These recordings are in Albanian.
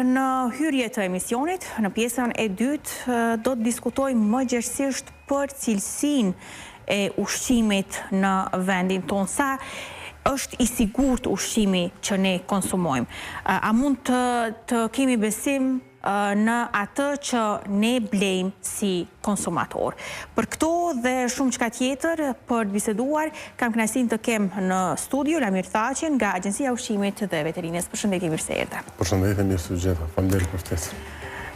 në hyrje të emisionit, në pjesën e dytë, do të diskutojmë më gjerësisht për cilësinë e ushqimit në vendin tonë. Sa është i sigurt ushqimi që ne konsumojmë? A mund të kemi besim në atë që ne blejmë si konsumator? Për këto dhe shumë çka tjetër për të biseduar, kam kënaqësinë të kem në studio Lamir Thaqin nga Agjencia e Ushqimit dhe Veterinës. Përshëndetje, mirë se erdha. Përshëndetje, mirë se u gjeta. Faleminderit për ftesën.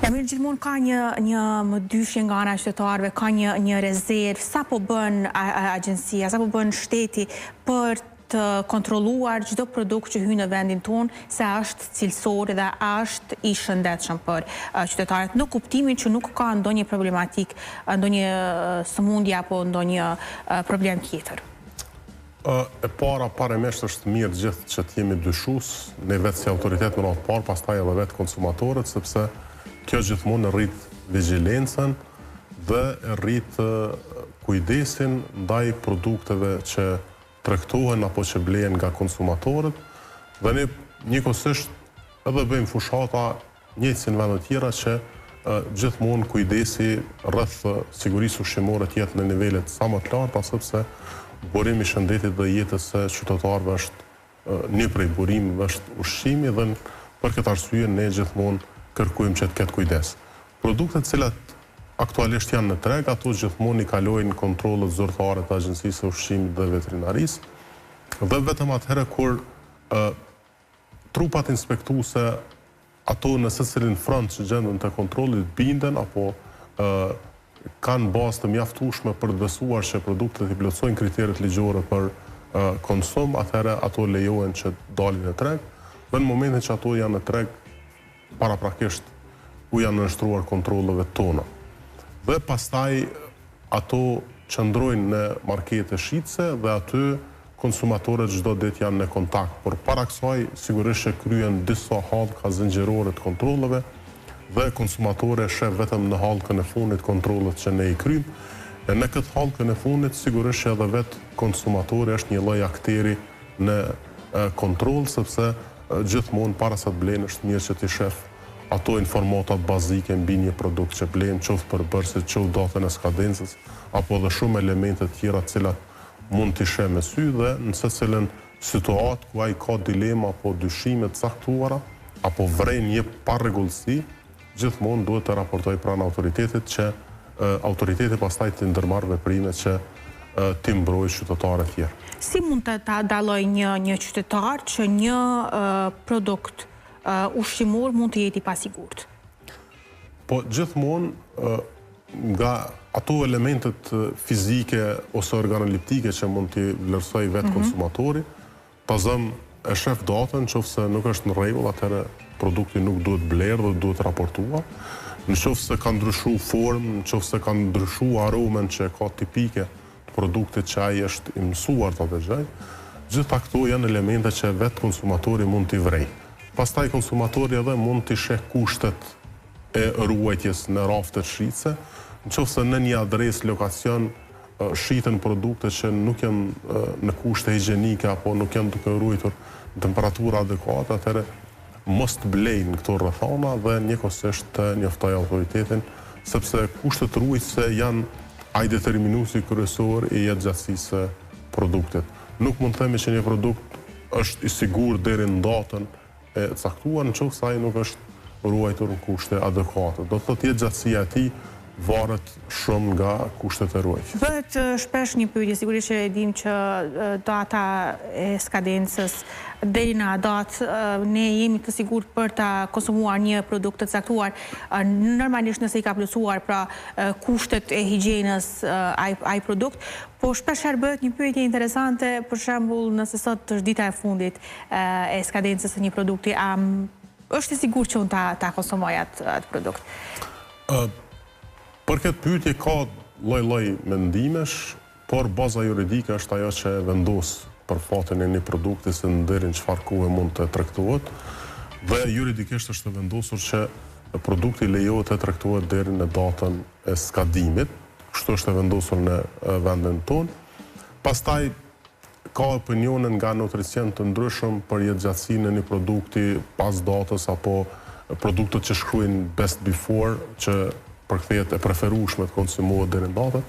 Lamir, gjithmonë ka një mëdyshje nga ana e qytetarëve, ka një rezervë. Sa po bën agjencia, sa po bën shteti për të kontrolluar çdo produkt që hyn në vendin tonë, se është cilësor dhe është i shëndetshëm për qytetarët, në kuptimin që nuk ka ndonjë problematik, ndonjë sëmundje apo ndonjë problem tjetër. E para paremisht është mirë gjithë që të jemi dyshues, ne vetë si autoritet më radh parë, pastaj edhe vetë konsumatorët, sepse kjo gjithmonë rrit vigjilencën dhe rrit kujdesin ndaj produkteve që tregtohen apo që blehen nga konsumatorët, dhe ne njëkohësisht edhe bëjmë fushata njëjtë si në vende të tjera që gjithmonë kujdesi rreth sigurisë ushqimore të jetë në nivelet sa më të larta, sepse burimi i shëndetit dhe jetës së qytetarëve është një prej burimeve është ushqimi dhe për këtë arsye ne gjithmonë kërkojmë që të ketë kujdes. Produktet cilat aktualisht janë në treg, ato gjithmonë i kalojnë kontrollet zyrtare të Agjencisë së Ushqimit dhe Veterinarisë, dhe vetëm atëherë kur trupat inspektuese ato në secilin front që gjenden të kontrollit binden apo kanë bazë të mjaftueshme për të besuar që produktet i plotësojnë kriteret ligjore për konsum, atëherë ato lejohen që dalin në treg, dhe në momentin që ato janë në treg, paraprakisht u janë nënshtruar kontrolleve tona. Dhe pastaj ato qëndrojnë në markete shitse dhe aty konsumatorët çdo ditë janë në kontakt. Por para kësaj sigurisht që kryen disa hallka zinxhirore të kontrolleve dhe konsumatorët sheh vetëm në hallkën e fundit kontrollet që ne i kryjmë. E në këtë hallkën e fundit sigurisht që edhe vetë konsumatori është një lloj akteri në kontroll, sepse gjithmonë para sa të blenë është mirë që ti shef ato informatat bazike mbi një produkt që blejmë, qoftë përbërësit, qoftë datën e skadencës, apo dhe shumë elemente tjera cilat mund t'i sheh me sy dhe në secilën situatë ku ai ka dilema apo dyshime të caktuara, apo vren një parregullsi, gjithmonë duhet të raportoj pranë autoritetit që autoriteti pastaj të ndërmarrë veprime që t'i mbrojë qytetarët tjerë. Si mund të dalloj një qytetar që një produkt ushqimor mund të jeti pasigurt? Po gjithmonë nga ato elementet fizike ose organoleptike që mund t'i vlerësoj vetë konsumatori, ta zëm e shef datën, nëse nuk është në rregull, atëherë produkti nuk duhet blerë dhe duhet raportuar. Nëse ka ndryshuar formë, nëse ka ndryshuar aromen që ka tipike të produktit që ai është i mësuar ta dëgjojë, gjitha këto janë elemente që vetë konsumatori mund t'i vrej. Pastaj konsumatori edhe mund t'i sheh kushtet e ruajtjes në raftet shitse, nëse në një adresë lokacion shiten produkte që nuk janë në kushte higjienike apo nuk janë duke ruajtur në temperaturë adekuate, atëherë mos të blejnë këto rrethana dhe njëkohësisht të njoftoj autoritetin, sepse kushtet ruajtëse janë ai determinuesi kryesor i jetëgjatësisë së produktit. Nuk mund të themi që një produkt është i sigurt deri në datën e caktuar nëse ai nuk është ruajtur në kushte adekuate. Do të thotë jetëgjatësia e tij varet shumë nga kushtet e ruajtjes. Bëhet shpesh një pyetje, sigurisht që e dim që data e skadencës deri në datë ne jemi të sigurt për ta konsumuar një produkt të caktuar, normalisht nëse i ka plotësuar pra kushtet e higjienës ai produkt, po shpesh bëhet një pyetje interesante, për shembull nëse sot është dita e fundit e skadencës së një produkti, është i sigurt që unë ta konsumoj atë produkt? Për këtë pyetje ka lloj-lloj mendimesh, por baza juridike është ajo që vendos për fatin e një produkti se deri në çfarë kohe mund të tregtohet, dhe juridikisht është vendosur që produkti lejohet të tregtohet deri në datën e skadimit, kështu është vendosur në vendin tonë. Pastaj ka opinione nga nutricientë të ndryshëm për jetëgjatësinë e një produkti pas datës apo produktet që shkruajnë best before, që përkthehet e preferueshme të konsumohet deri në datën,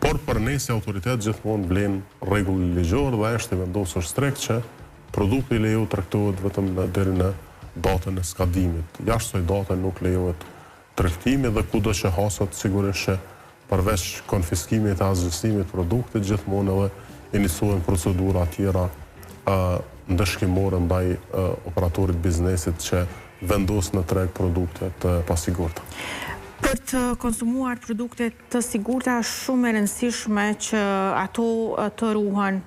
por për ne si autoritet gjithmonë vlen rregull ligjor dhe është i vendosur strekt që produkti lejohet tregtohet vetëm deri në datën e skadimit. Jashtë kësaj date nuk lejohet tregtimi dhe kudo që hasat sigurisht që përveç konfiskimit e asgjësimit të produktit, gjithmonë edhe iniciojnë procedura tjera ndëshkimore ndaj operatorit biznesit që vendos në treg produkte të pasigurta. Për të konsumuar produkte të sigurta, shumë e rëndësishme që ato të ruhen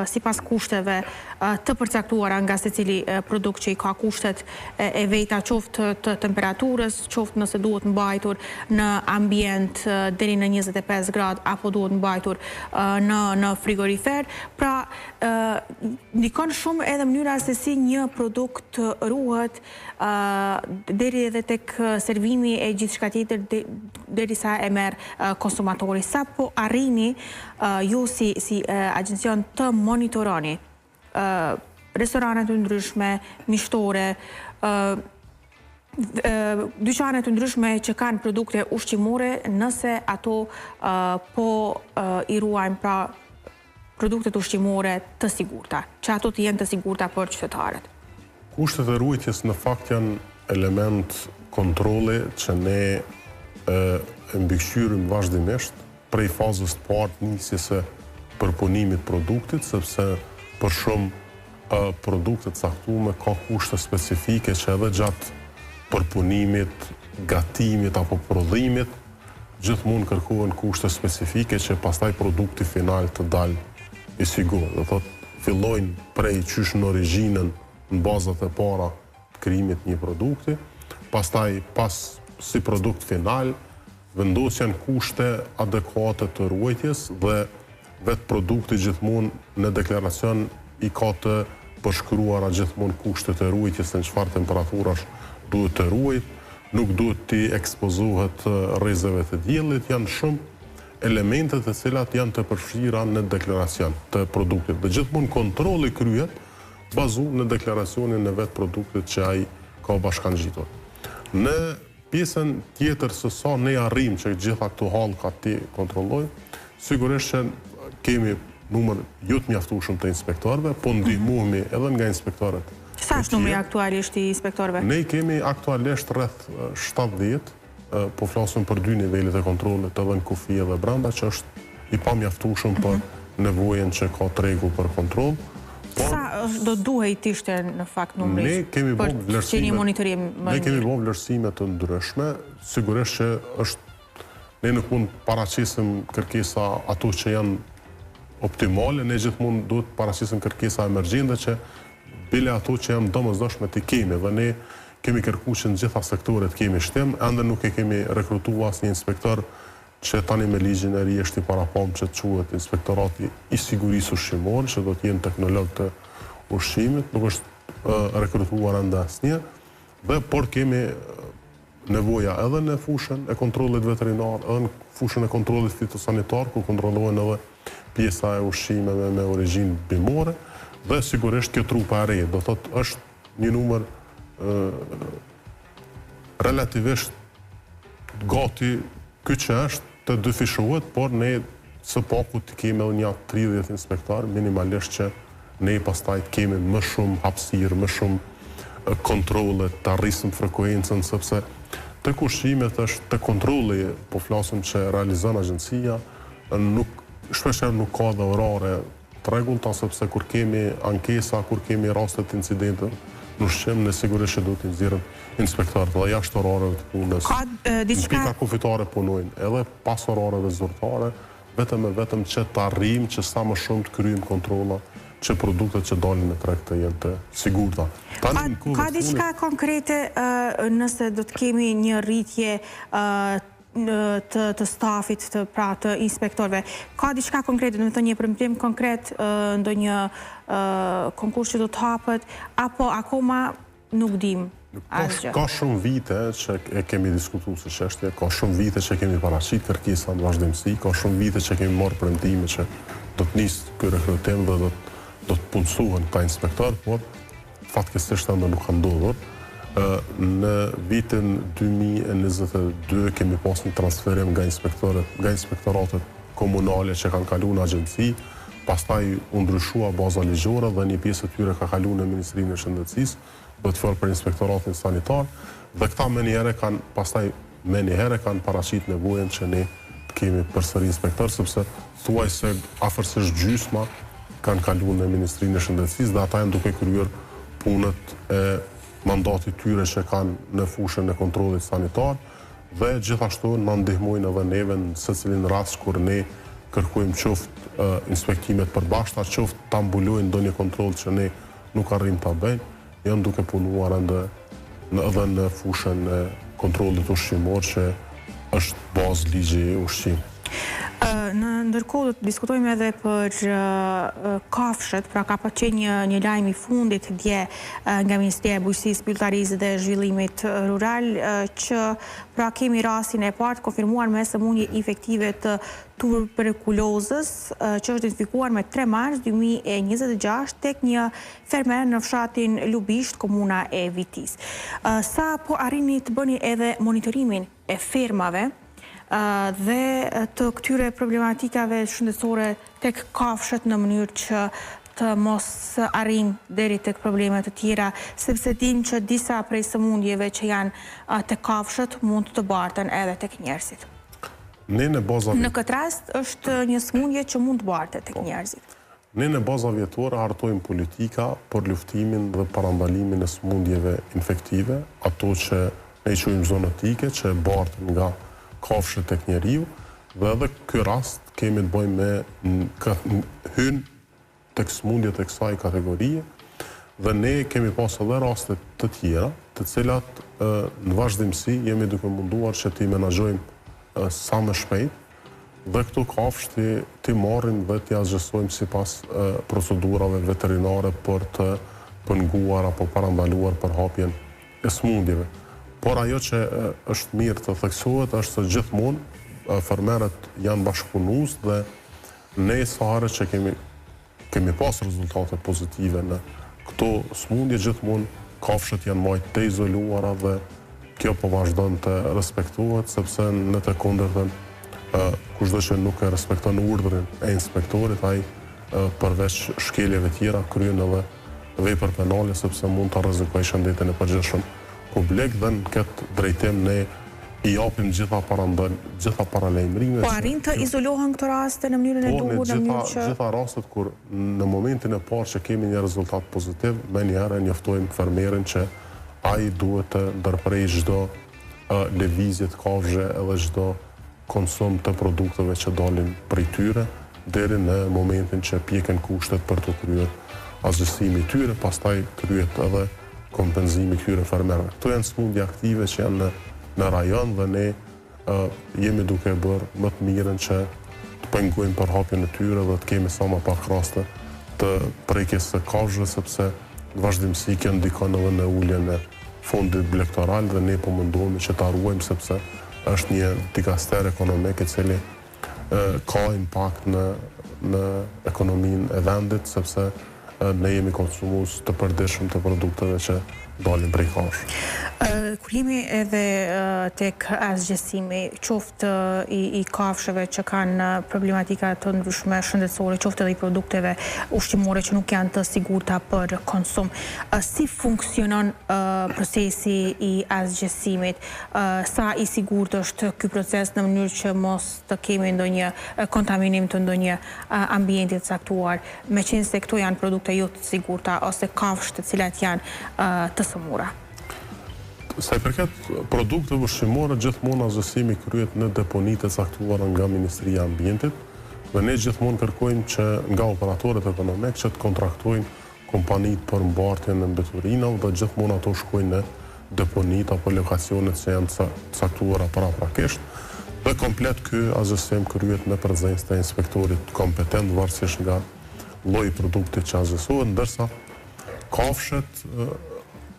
sipas kushteve të përcaktuara nga secili produkt që i ka kushtet e veta, qoftë të temperaturës, qoftë nëse duhet mbajtur në ambient deri në 25 gradë apo duhet mbajtur në frigorifer. Pra, ndikon shumë edhe mënyra se si një produkt ruhet deri edhe tek servimi e gjithçka tjetër derisa e merr konsumatori. Sa po arrini ju si agjencion të monitoroni restoranet të ndryshme, mishtore, dyqanet të ndryshme që kanë produkte ushqimore, nëse ato po i ruajnë pra produktet ushqimore të sigurta, që ato të jenë të sigurta për qytetarët? Kushtet e ruajtjes në fakt janë element kontrolli që ne e mbikëqyrim vazhdimisht prej fazës të parë nisjes së përpunimit produktit, sepse për shumë produkte të caktuara ka kushte specifike që edhe gjatë përpunimit, gatimit apo prodhimit gjithmonë kërkohen kushte specifike që pastaj produkti final të dalë i sigurt. Do thotë fillojnë prej qysh në origjinën në bazat e para të krijimit një produkti, pastaj pas si produkt final vendosjen kushte adekuate të ruajtjes dhe vetë produkti gjithmonë në deklaracion i ka të përshkruara gjithmonë kushtet e ruajtjes në çfarë temperaturash duhet të ruajt, nuk duhet të ekspozohet rrezave të diellit, janë shumë elementet të cilat janë të përfshira në deklaracion të produktit. Dhe gjithmonë kontrolli kryhet bazuar në deklaracionin e vetë produktit që ai ka bashkangjitur. Në pjesën tjetër se sa ne arrim që gjitha këto hallka ti kontrollojnë, sigurisht që kemi numër jo të mjaftueshëm të inspektorëve, po ndihmohemi edhe nga inspektorët. Sa është numri aktualisht i inspektorëve? Ne kemi aktualisht rreth 70, po flasim për dy nivelet e kontrollit, edhe në kufi edhe brenda, që është i pamjaftueshëm për nevojën që ka tregu për kontroll. Sa do duhej të ishte në fakt numri për që një monitorim më mirë? Ne kemi bërë vlerësime të ndryshme, sigurisht që është ne nuk mund paraqisim kërkesa ato që janë optimale, ne gjithmonë duhet paraqisim kërkesa emergjente që bile ato që janë domosdoshme të kemi, dhe ne kemi kërkuar që në gjitha sektoret kemi shtim, ende nuk e kemi rekrutuar asnjë inspektor që tani me ligjin e ri është i parapam që quhet Inspektorati i Sigurisë Ushqimore, që do të jenë teknolog të ushqimit, nuk është rekrutuar ende asnjë, dhe por kemi nevoja edhe në fushën e kontrollit veterinar, edhe në fushën e kontrollit fitosanitar, ku kontrollohen edhe pjesa e ushqimeve me origjinë bimore, dhe sigurisht kjo trupa e re, do thotë është një numër relativisht gati ky që është të dyfishohet, por ne së paku të kemi edhe një 30 inspektor, minimalisht që ne pastaj të kemi më shumë hapësirë, më shumë kontrole, të arrisim frekuencën, sepse të ushqimet është të kontrolli, po flasim që realizon agjencia, shpeshherë nuk ka dhe orare të rregullta, sepse kur kemi ankesa, kur kemi rastet incidente në ushqim, ne sigurisht që do të nxjerrim inspektorët dhe jashtë orareve të punës. Në pika kufitare punojnë, edhe pas orareve zyrtare, vetëm që të arrijmë që sa më shumë të kryejmë kontrolla që produktet që dalin në treg të jenë të sigurta. Ka diçka konkrete nëse do të kemi një rritje të stafit, të inspektorëve? Ka diçka konkrete, do të thënë një premtim konkret, ndonjë konkurs që do të hapet, apo akoma nuk dim asgjë? Ka shumë vite që e kemi diskutuar se çështje, ka shumë vite që kemi paraqitur kërkesa në vazhdimsi, ka shumë vite që kemi marrë premtime që do të nisë ky rekrutim dhe do të punësohen këta inspektorë, por fatkesisht ende nuk ka ndodhur. Në vitin 2022 kemi pas një transferim nga inspektoratet komunale që kanë kalu në agjenci, pastaj u ndryshua baza ligjore dhe një pjesë e tyre ka kalu në Ministrinë e Shëndetësisë, do të folë për inspektoratin sanitar, dhe këta me njëherë kanë paraqit nevojën që ne të kemi përsëri inspektor, sepse thuaj se afërsisht gjysma kanë kalu në Ministrinë e Shëndetësisë dhe ata janë duke kryer punët e mandatit tyre që kanë në fushën e kontrollit sanitar dhe gjithashtu na ndihmojnë edhe neve në secilin rast kur ne kërkojmë qoftë inspektimet përbashkëta, qoftë ta mbulojnë ndonjë kontroll që ne nuk arrim ta bëjmë, janë duke punuar edhe në fushën e kontrollit ushqimor që është bazë ligji i ushqimit. Në ndërkohë do të diskutojmë edhe për kafshët, pra ka qenë një lajm i fundit dje nga Ministria e Bujqësisë, Pyllëtarisë dhe Zhvillimit Rural që pra kemi rastin e parë konfirmuar me sëmundje infektive të tuberkulozës që është identifikuar me 3 mars 2026 tek një fermer në fshatin Lubisht, komuna e Vitis. Sa po arrini të bëni edhe monitorimin e fermave dhe të këtyre problematikave shëndetësore tek kafshët në mënyrë që të mos arrim deri tek probleme të tjera, sepse dim që disa prej sëmundjeve që janë tek kafshët mund të barten edhe tek njerëzit. Në këtë rast është një sëmundje që mund të bartet tek njerëzit. Ne në baza vjetore hartojmë politika për luftimin dhe parandalimin e sëmundjeve infektive, ato që ne quajmë zoonotike, që barten nga kafshët tek njeriu, dhe edhe ky rast kemi të bëjmë me hyn tek sëmundjet e kësaj kategorie, dhe ne kemi pas edhe raste të tjera, të cilat në vazhdimsi jemi duke munduar që t'i menaxhojmë sa më shpejt, dhe këto kafshë t'i marrim dhe t'i azgjësojmë sipas procedurave veterinare për të penguar apo parandaluar përhapjen e sëmundjeve. Por ajo që është mirë të theksohet është se gjithmonë fermerët janë bashkëpunues dhe ne sa herë që kemi pas rezultate pozitive në këto sëmundje, gjithmonë kafshët janë marrë të izoluara dhe kjo po vazhdon të respektohet, sepse në të kundërtën kushdo që nuk e respekton urdhrin e inspektorit, ai përveç shkeljeve tjera kryen edhe vepër penale, sepse mund të rrezikojë shëndetin e përgjithshëm publik, dhe në këtë drejtim ne i japim gjitha paralajmërime. Po arrin të izolohen këto raste në mënyrën e duhur, në mënyrë që gjitha rastet kur në momentin e parë që kemi një rezultat pozitiv, me njëherë njoftojmë fermerin që ai duhet të ndërprej çdo lëvizje të kafshëve edhe çdo konsum të produkteve që dalin prej tyre, deri në momentin që pjeken kushtet për të kryer azgjësimi i tyre, pastaj kryhet edhe kompenzimi këtyre fermerëve. Këto janë sëmundje aktive që janë në rajon dhe ne jemi duke bërë më të mirën që të pengojmë përhapjen e tyre dhe të kemi sa më pak raste të prekjes së kafshëve, sepse në vazhdimsi kjo ndikon edhe në uljen e fondit blegtoral dhe ne po mundohemi që ta ruajmë, sepse është një dikaster ekonomik i cili ka impakt në ekonominë e vendit, sepse ne jemi konsumues të përditshëm të produkteve që dalin prej kafshëve. Kur jemi edhe tek azgjësimi, qoftë i kafshëve që kanë problematika të ndryshme shëndetësore, qoftë edhe i produkteve ushqimore që nuk janë të sigurta për konsum, si funksionon procesi i azgjësimit? Sa i sigurt është ky proces në mënyrë që mos të kemi ndonjë kontaminim të ndonjë ambienti të caktuar, meqense këto janë produkte jo të sigurta ose kafshë të cilat janë të sëmura? Sa i përket produkteve ushqimore, gjithmonë azgjësimi kryhet në deponitë e caktuara nga Ministria e Ambientit dhe ne gjithmonë kërkojmë që nga operatorët ekonomik që të kontraktojnë kompanitë për mbartjen e mbeturinave dhe gjithmonë ato shkojnë në deponitë apo lokacionet që janë caktuara paraprakisht dhe komplet ky azgjësim kryhet në prezencë të inspektorit kompetent varësisht nga lloji i produktit që azgjësohet, ndërsa kafshët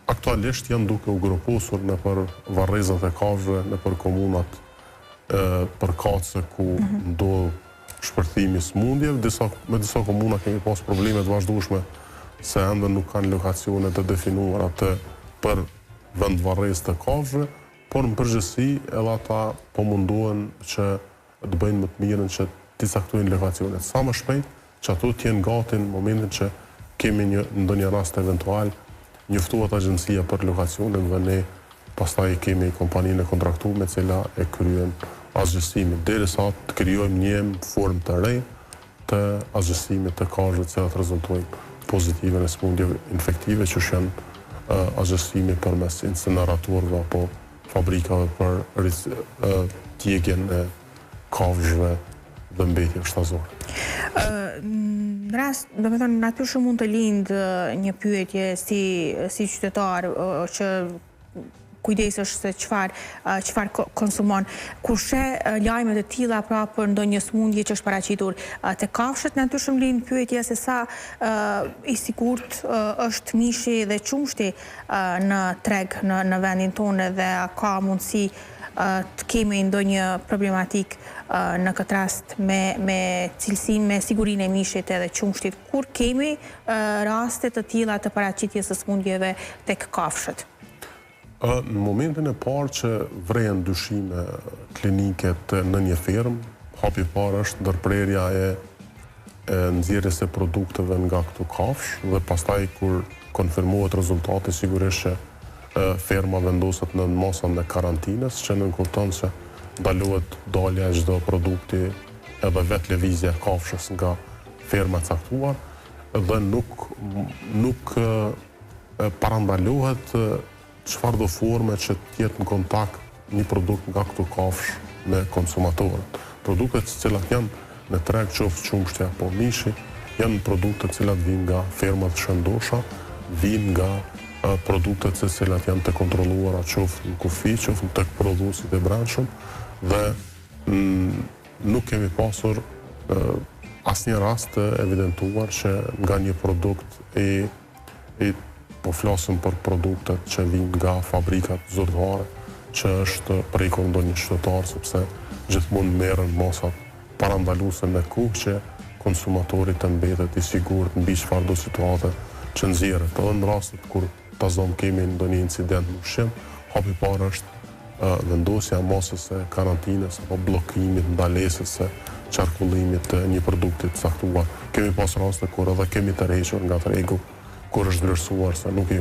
aktualisht janë duke u gruposur në për varrezat e kafshëve, në për komunat për kace ku ndodh shpërthimi i sëmundjeve. Me disa komuna kemi pas probleme të vazhdueshme se ende nuk kanë lokacione të definuara për vendvarres të kafshëve, por në përgjithësi edhe ata po munduan që të bëjnë më të mirën që t'i caktojnë lokacionet. Sa më shpejt që ato t'jenë gati në momentin që kemi ndonjë rast eventual, njoftohet agjencia për lokacionet dhe ne pastaj kemi kompaninë e kontraktuar me cila e kryen asgjësimin, derisa të krijojmë një formë të re të asgjësimit të kafshëve që rezultojnë pozitive në sëmundjeve infektive që janë asgjësimi përmes incineratorëve apo fabrikave për tjegjen e kafshëve dhe mbetje shtazore. Në rast, do me thonë, natyrshëm mund të lindë një pyetje si qytetar që kujdesesh se çfarë konsumon. Kur sheh lajmet e tilla pra për ndonjë sëmundje që është paraqitur te kafshët, natyrshëm lind pyetja se sa i sigurt është mishi dhe qumshti në treg në vendin tonë dhe a ka mundësi të kemi ndonjë problematik në këtë rast me cilësinë, me sigurinë e mishit edhe qumshtit, kur kemi raste të tilla të paraqitjes së sëmundjeve tek kafshët. Në momentin e parë që vrehen dyshime klinike në një fermë, hapi i parë është ndërprerja e nxjerrjes së produkteve nga këto kafshë dhe pastaj kur konfirmohet rezultati sigurisht që ferma vendoset në masën e karantinës, që nënkupton se ndalohet dalja e çdo produkti edhe vetë lëvizja e kafshës nga ferma e caktuar dhe nuk parandalohet çfarë do forme që tjetë në kontakt një produkt nga këto kafshë me konsumatorët. Produktet që cilat janë në treg, qoftë qumshtja apo mishi, janë produktet cilat vinë nga fermat shëndosha, vinë nga produktet që cilat janë të kontrolluara qoftë në kufi, qoftë në tek prodhuesit e brendshëm dhe nuk kemi pasur asnjë rast të evidentuar që nga një produkt po flasim për produktet që vinë nga fabrikat zyrtare, që është prekur ndonjë qytetar, sepse gjithmonë merren masat parandaluese me kohë që konsumatorit të mbetet i sigurt mbi çfarë do situate që nxjerret. Edhe në rastet kur tazon kemi ndonjë incident në ushqim, hapi i parë është vendosja e masës së karantinës apo bllokimit, ndalesës së qarkullimit të një produkti të caktuar. Kemi pas raste kur edhe kemi tërhequr nga tregu kur është vlerësuar se nuk i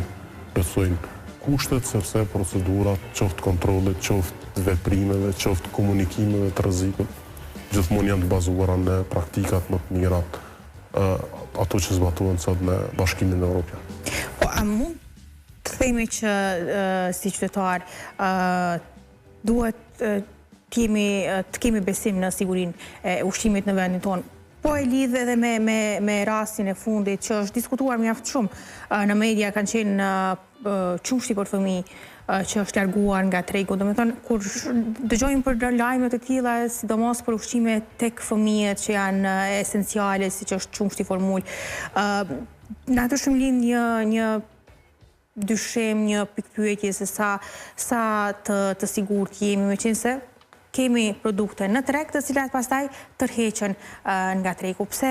plotësojnë kushtet, sepse procedurat, qoftë kontrollit, qoftë veprimeve, qoftë komunikimeve të rrezikut, gjithmonë janë të bazuara në praktikat më të mira, ato që zbatohen sot në Bashkimin Evropian. Po, a mund të themi që si qytetar duhet të kemi besim në sigurinë e ushqimit në vendin tonë? Po e lidhe edhe me rastin e fundit që është diskutuar mjaft shumë në media, kanë qenë qumshti për fëmijë që është larguar nga tregu. Do me thonë, kur dëgjojmë për lajmet e tilla, sidomos për ushqime tek fëmijët që janë esenciale, siç është qumshti formul, natyrshëm lind një dyshim, një pikpyetje se sa të sigurt jemi, meqense kemi produkte në treg të cilat pastaj tërheqen nga tregu. Pse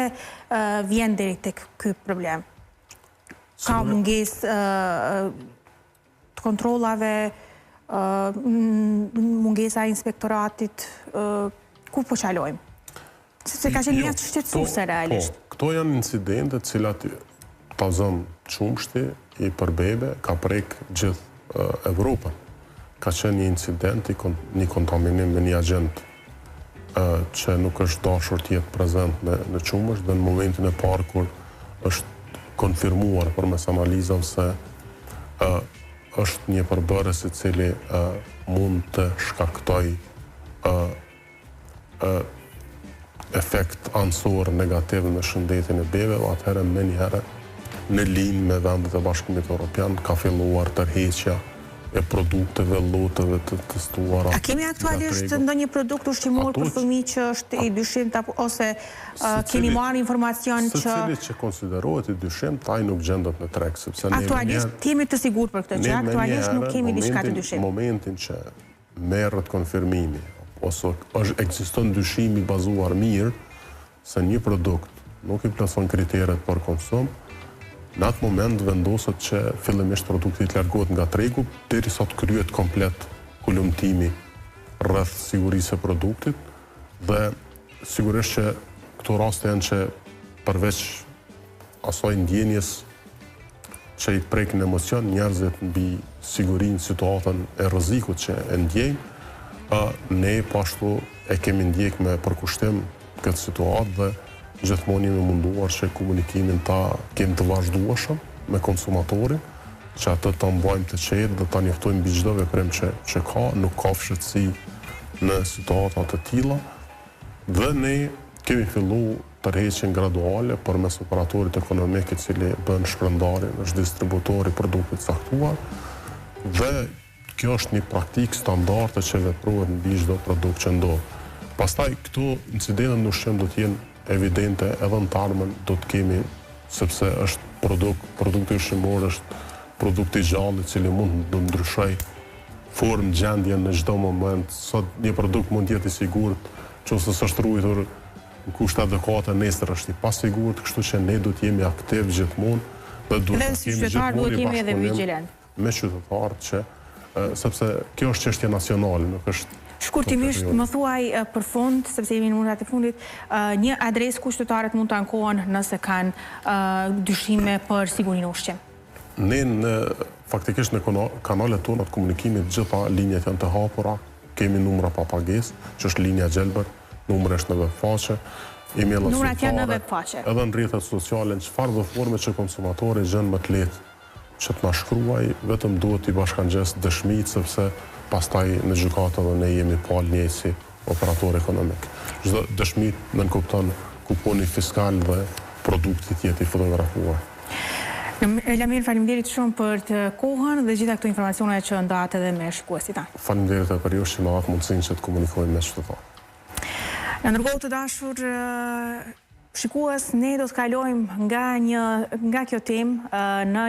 vjen deri tek ky problem? Ka mungesë të kontrollave, mungesa e inspektoratit, ku po qalojmë? Sepse ka qenë mjaft shqetësuese realisht. Këto janë incidente të cilat tazon qumshti i përbebe, ka prek gjithë Evropën. Ka qenë një incident, një kontaminim me një agent që nuk është dashur të jetë prezent në qumësht dhe në momentin e parë kur është konfirmuar përmes analizave se është një përbërës i cili mund të shkaktoj efekt ansor negativ në shëndetin e bebeve, atëherë me njëherë në linjë me vendet e Bashkimit Evropian ka filluar tërheqja e produkteve, loteve të testuara. A kemi aktualisht ndonjë produkt ushqimor për fëmijë që është i dyshimt ose keni marrë informacion që secili që konsiderohet i dyshimt, ai nuk gjendet në treg, sepse ne aktualisht jemi të sigurt për këtë, që aktualisht nuk kemi diçka të dyshimt. Në momentin që merret konfirmimi ose ekziston dyshimi i bazuar mirë se një produkt nuk i plotëson kriteret për konsum, në atë moment vendoset që fillimisht produkti të largohet nga tregu, derisa të kryhet komplet kulumtimi rreth sigurisë e produktit, dhe sigurisht që këto raste janë që përveç asaj ndjenjes që i prekin emocion, njerëzit mbi sigurinë, situatën e rrezikut që e ndjejnë, ne pashtu e kemi ndjek me përkushtim këtë situatë dhe gjithmonë jemi munduar që komunikimin ta kemi të vazhdueshëm me konsumatorin, që atë ta mbajmë të qetë dhe ta njoftojmë mbi çdo veprim që ka, nuk ka fshëtësi në situata të tilla, dhe ne kemi filluar tërheqjen graduale përmes operatorit ekonomik i cili bën shpërndarjen, është distributori i produktit caktuar, dhe kjo është një praktikë standarde që veprohet mbi çdo produkt që ndodh. Pastaj këto incidente në ushqim do të jenë evidente edhe në të ardhmen do të kemi, sepse është produkti ushqimor është produkti i gjallë i cili mund të ndryshojë formë, gjendje në çdo moment. Sot një produkt mund të jetë i sigurt, nëse s'është ruajtur në kushte adekuate, nesër është i pasigurt, kështu që ne duhet jemi aktiv gjithmonë dhe duhet të kemi gjithmonë i bashkëpunim me qytetarët që sepse kjo është çështje nacionale, nuk është. Shkurtimisht, më thuaj për fund, sepse jemi në minutat e fundit, një adresë ku qytetarët mund të ankohen nëse kanë dyshime për sigurinë e ushqim. Ne faktikisht në kanalet tona të komunikimit gjitha linjat janë të hapura, kemi numra pa pagesë, që është linja Gjelbër, numri është në webfaqe, email-a sultare, edhe në rrjetet sociale, në çfarë do forme që konsumatori gjen më të lehtë që të na shkruaj, vetëm duhet i bashkangjes dëshmitë, sepse pastaj në gjykatë edhe ne jemi palë njëjtë si operator ekonomik. Çdo dëshmitë nënkupton kuponi fiskal dhe produkti të jetë i fotografuar. Lamir, faleminderit shumë për të kohën dhe gjitha këto informacione që ndahet edhe me shikuesit tanë. Faleminderit edhe për ju që më jap mundësinë që të komunikojmë me qytetarët. Në ndërkohë të dashur shikues, ne do të kalojmë nga kjo temë në